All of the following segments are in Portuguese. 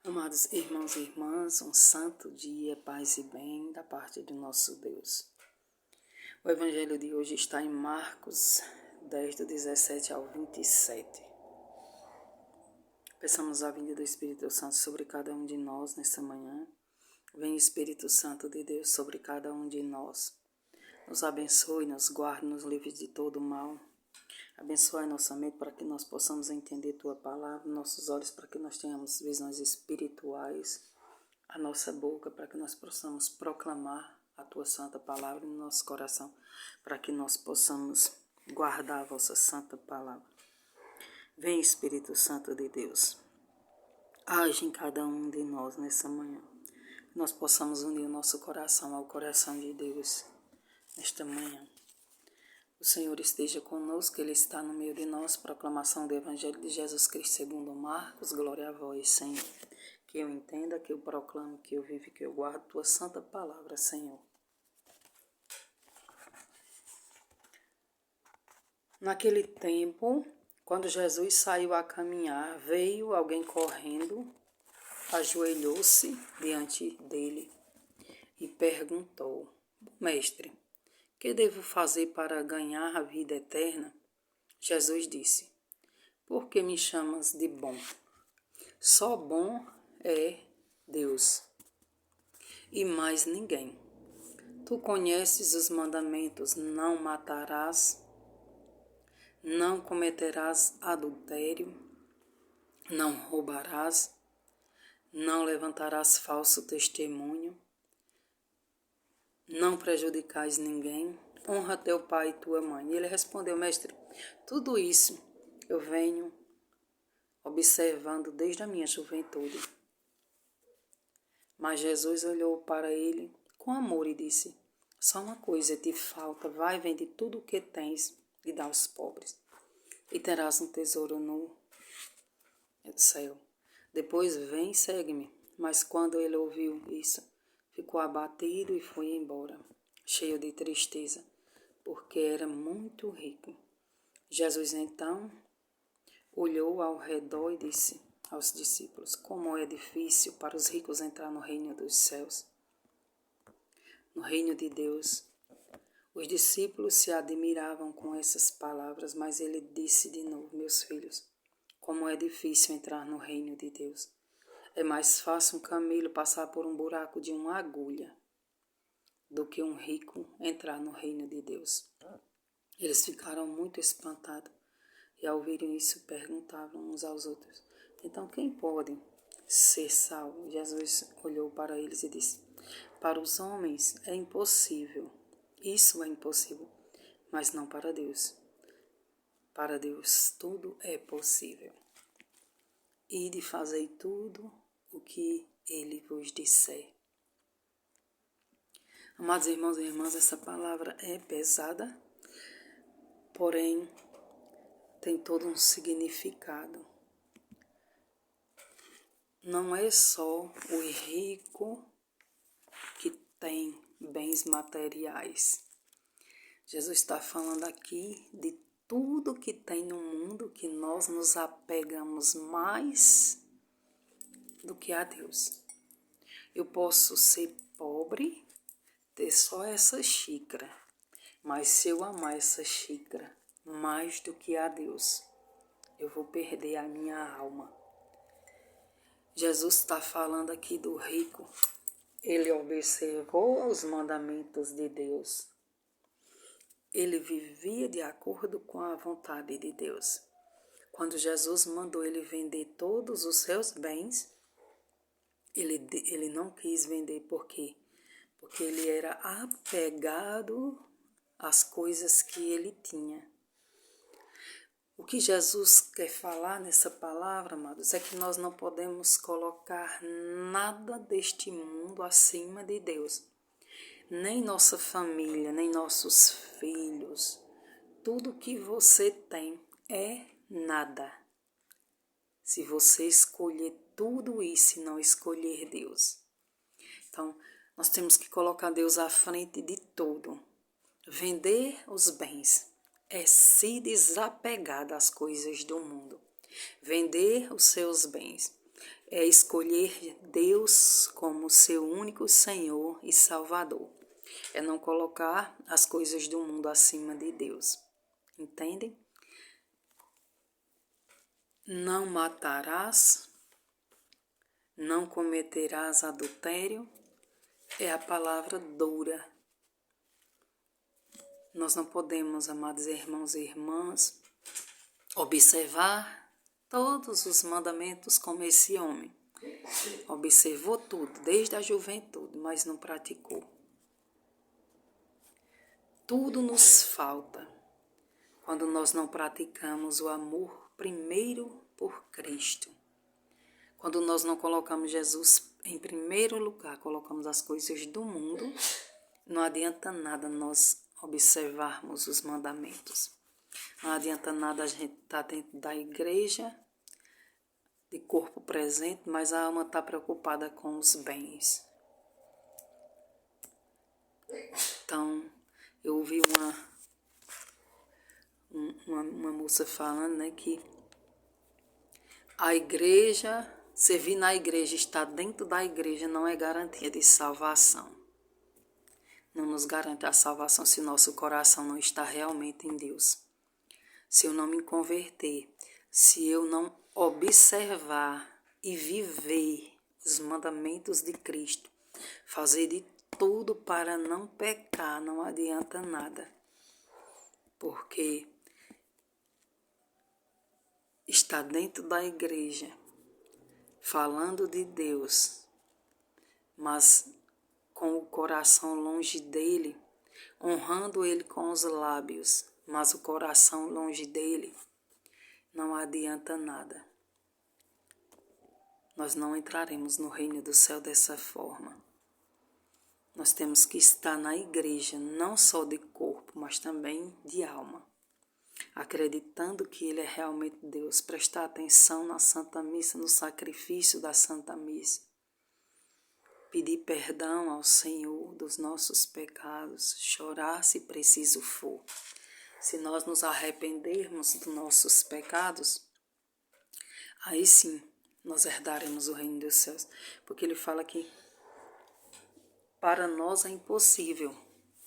Amados irmãos e irmãs, um santo dia, paz e bem da parte de nosso Deus. O evangelho de hoje está em Marcos 10, do 17 ao 27. Peçamos a vinda do Espírito Santo sobre cada um de nós nesta manhã. Vem Espírito Santo de Deus sobre cada um de nós. Nos abençoe, nos guarde, nos livre de todo mal. Abençoe nossa mente para que nós possamos entender Tua palavra, nossos olhos para que nós tenhamos visões espirituais, a nossa boca para que nós possamos proclamar a Tua santa palavra no nosso coração, para que nós possamos guardar a Vossa santa palavra. Vem Espírito Santo de Deus, age em cada um de nós nessa manhã, que nós possamos unir o nosso coração ao coração de Deus nesta manhã. O Senhor esteja conosco, Ele está no meio de nós. Proclamação do Evangelho de Jesus Cristo segundo Marcos. Glória a vós, Senhor. Que eu entenda, que eu proclamo, que eu vivo e que eu guardo Tua santa palavra, Senhor. Naquele tempo, quando Jesus saiu a caminhar, veio alguém correndo, ajoelhou-se diante dele e perguntou: Mestre, que devo fazer para ganhar a vida eterna? Jesus disse: Por que me chamas de bom? Só bom é Deus, e mais ninguém. Tu conheces os mandamentos: não matarás, não cometerás adultério, não roubarás, não levantarás falso testemunho, não prejudicais ninguém, honra teu pai e tua mãe. E ele respondeu: Mestre, tudo isso eu venho observando desde a minha juventude. Mas Jesus olhou para ele com amor e disse: Só uma coisa te falta, vai, vende tudo o que tens e dá aos pobres, e terás um tesouro no céu. Depois vem e segue-me. Mas quando ele ouviu isso, ficou abatido e foi embora, cheio de tristeza, porque era muito rico. Jesus então olhou ao redor e disse aos discípulos: Como é difícil para os ricos entrar no reino dos céus, no reino de Deus. Os discípulos se admiravam com essas palavras, mas ele disse de novo: Meus filhos, como é difícil entrar no reino de Deus. É mais fácil um camelo passar por um buraco de uma agulha do que um rico entrar no reino de Deus. Eles ficaram muito espantados e, ao ouvirem isso, perguntavam uns aos outros: Então, quem pode ser salvo? Jesus olhou para eles e disse: Para os homens é impossível, isso é impossível, mas não para Deus. Para Deus tudo é possível. Ide fazei tudo o que Ele vos disser. Amados irmãos e irmãs, essa palavra é pesada, porém tem todo um significado. Não é só o rico que tem bens materiais. Jesus está falando aqui de tudo que tem no mundo que nós nos apegamos mais do que a Deus. Eu posso ser pobre, ter só essa xícara, mas se eu amar essa xícara mais do que a Deus, eu vou perder a minha alma. Jesus está falando aqui do rico. Ele observou os mandamentos de Deus. Ele vivia de acordo com a vontade de Deus. Quando Jesus mandou ele vender todos os seus bens, ele não quis vender. Por quê? Porque ele era apegado às coisas que ele tinha. O que Jesus quer falar nessa palavra, amados, é que nós não podemos colocar nada deste mundo acima de Deus. Nem nossa família, nem nossos filhos. Tudo que você tem é nada. Se você escolher tudo isso e não escolher Deus. Então, nós temos que colocar Deus à frente de tudo. Vender os bens é se desapegar das coisas do mundo. Vender os seus bens é escolher Deus como seu único Senhor e Salvador. É não colocar as coisas do mundo acima de Deus. Entendem? Não matarás, não cometerás adultério, é a palavra dura. Nós não podemos, amados irmãos e irmãs, observar todos os mandamentos como esse homem. Observou tudo, desde a juventude, mas não praticou. Tudo nos falta quando nós não praticamos o amor primeiro por Cristo. Quando nós não colocamos Jesus em primeiro lugar, colocamos as coisas do mundo, não adianta nada nós observarmos os mandamentos. Não adianta nada a gente estar dentro da igreja, de corpo presente, mas a alma está preocupada com os bens. Então, eu ouvi uma moça falando, né, que a igreja, servir na igreja, estar dentro da igreja não é garantia de salvação. Não nos garante a salvação se o nosso coração não está realmente em Deus. Se eu não me converter, se eu não observar e viver os mandamentos de Cristo, fazer de tudo para não pecar, não adianta nada. Porque está dentro da igreja, falando de Deus, mas com o coração longe dele, honrando ele com os lábios, mas o coração longe dele, não adianta nada. Nós não entraremos no reino do céu dessa forma. Nós temos que estar na igreja, não só de corpo, mas também de alma. Acreditando que Ele é realmente Deus, prestar atenção na Santa Missa, no sacrifício da Santa Missa. Pedir perdão ao Senhor dos nossos pecados, chorar se preciso for. Se nós nos arrependermos dos nossos pecados, aí sim nós herdaremos o reino dos céus. Porque Ele fala que para nós é impossível,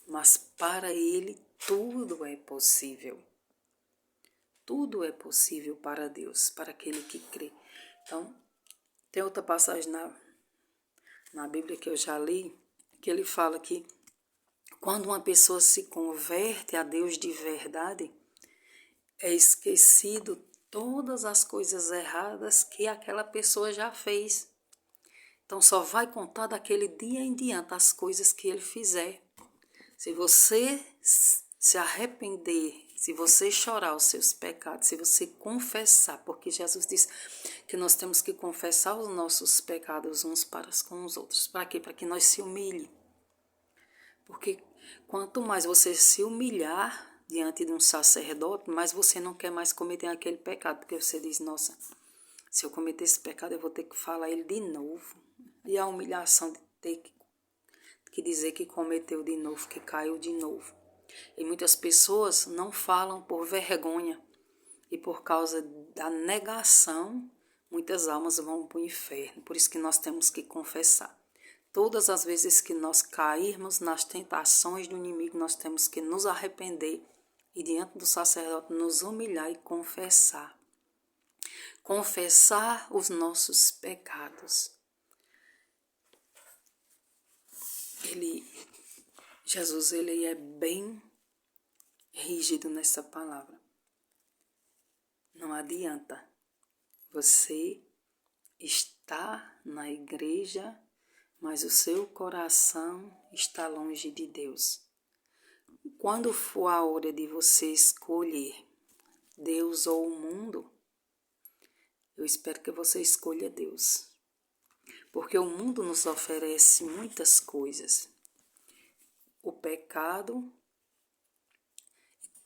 mas para Ele tudo é possível. Tudo é possível para Deus, para aquele que crê. Então, tem outra passagem na Bíblia que eu já li, que ele fala que quando uma pessoa se converte a Deus de verdade, é esquecido todas as coisas erradas que aquela pessoa já fez. Então, só vai contar daquele dia em diante as coisas que ele fizer. Se você se arrepender, se você chorar os seus pecados, se você confessar, porque Jesus disse que nós temos que confessar os nossos pecados uns para com os outros. Para quê? Para que nós se humilhem. Porque quanto mais você se humilhar diante de um sacerdote, mais você não quer mais cometer aquele pecado. Porque você diz, nossa, se eu cometer esse pecado, eu vou ter que falar ele de novo. E a humilhação de ter que dizer que cometeu de novo, que caiu de novo. E muitas pessoas não falam por vergonha. E por causa da negação, muitas almas vão para o inferno. Por isso que nós temos que confessar. Todas as vezes que nós cairmos nas tentações do inimigo, nós temos que nos arrepender e diante do sacerdote nos humilhar e confessar. Confessar os nossos pecados. Jesus, ele é bem rígido nessa palavra. Não adianta você estar na igreja, mas o seu coração está longe de Deus. Quando for a hora de você escolher Deus ou o mundo, eu espero que você escolha Deus. Porque o mundo nos oferece muitas coisas. O pecado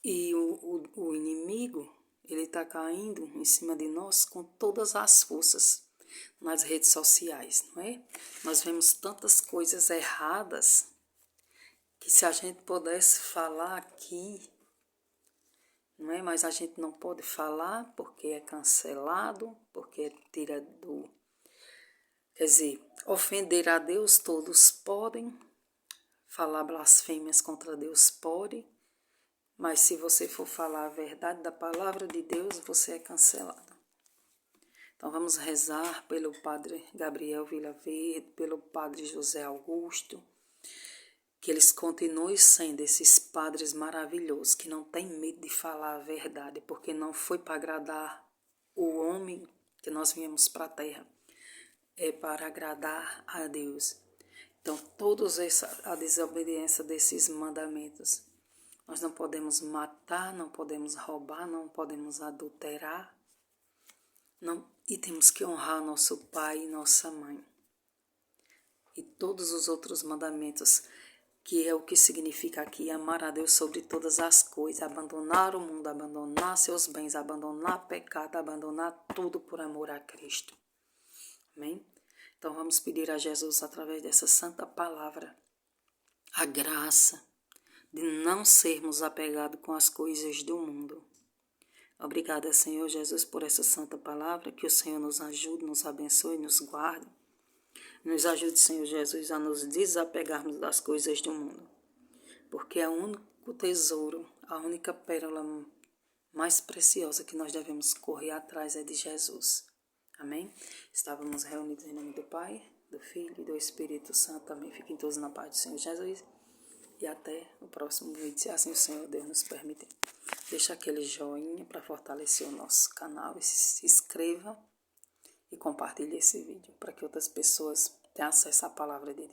e o inimigo, ele está caindo em cima de nós com todas as forças nas redes sociais, não é? Nós vemos tantas coisas erradas que se a gente pudesse falar aqui, não é? Mas a gente não pode falar porque é cancelado, porque tira Quer dizer, ofender a Deus todos podem, falar blasfêmias contra Deus pode, mas se você for falar a verdade da palavra de Deus, você é cancelado. Então vamos rezar pelo Padre Gabriel Vilaverde, pelo Padre José Augusto, que eles continuem sendo esses padres maravilhosos, que não têm medo de falar a verdade, porque não foi para agradar o homem que nós viemos para a terra, é para agradar a Deus. Então, a desobediência desses mandamentos, nós não podemos matar, não podemos roubar, não podemos adulterar, e temos que honrar nosso pai e nossa mãe. E todos os outros mandamentos, que é o que significa aqui, amar a Deus sobre todas as coisas, abandonar o mundo, abandonar seus bens, abandonar pecado, abandonar tudo por amor a Cristo. Amém? Então vamos pedir a Jesus, através dessa santa palavra, a graça de não sermos apegados com as coisas do mundo. Obrigada, Senhor Jesus, por essa santa palavra, que o Senhor nos ajude, nos abençoe, nos guarde. Nos ajude, Senhor Jesus, a nos desapegarmos das coisas do mundo, porque é o único tesouro, a única pérola mais preciosa que nós devemos correr atrás é de Jesus. Amém? Estávamos reunidos em nome do Pai, do Filho e do Espírito Santo. Amém. Fiquem todos na paz do Senhor Jesus. E até o próximo vídeo, se assim o Senhor Deus nos permitir. Deixa aquele joinha para fortalecer o nosso canal. E se inscreva e compartilhe esse vídeo para que outras pessoas tenham acesso à palavra de Deus.